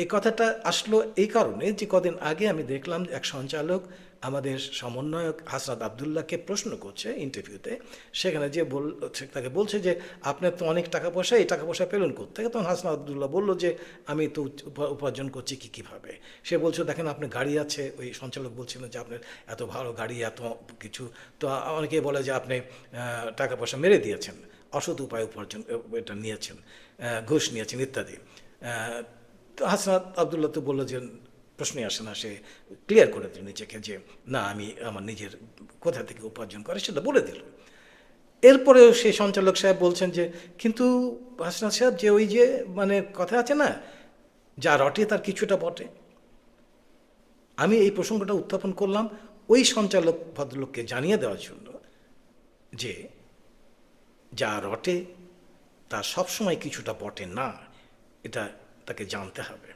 এই কথাটা আসলো এই কারণে যে কদিন আগে আমি দেখলাম এক সঞ্চালক আমাদের সমন্বয়ক হাসনাত আবদুল্লাহকে প্রশ্ন করছে ইন্টারভিউতে, সেখানে যে তাকে বলছে যে আপনার তো অনেক টাকা পয়সা, এই টাকা পয়সা পেলেন কোত্থেকে? তখন হাসনাত আবদুল্লাহ বলল যে আমি তো উপার্জন করছি কীভাবে। সে বলছে দেখেন আপনার গাড়ি আছে, ওই সঞ্চালক বলছিলেন যে আপনার এত ভালো গাড়ি, এত কিছু, তো অনেকে বলে যে আপনি টাকা পয়সা মেরে দিয়েছেন, অসৎ উপায় উপার্জন এটা নিয়েছেন, ঘুষ নিয়েছেন ইত্যাদি। তো হাসনাত আবদুল্লাহ তো বললো যে প্রশ্নই আসে না, সে ক্লিয়ার করে দিল নিজেকে যে না, আমি আমার নিজের কোথা থেকে উপার্জন করে সেটা বলে দিল। এরপরেও সেই সঞ্চালক সাহেব বলছেন যে কিন্তু হাসনাত সাহেব, যে ওই যে মানে কথা আছে না, যা রটে তার কিছুটা বটে। আমি এই প্রসঙ্গটা উত্থাপন করলাম ওই সঞ্চালক ভদ্রলোককে জানিয়ে দেওয়ার জন্য যে যা রটে তা সবসময় কিছুটা বটে না, এটা তাকে জানতে হবে।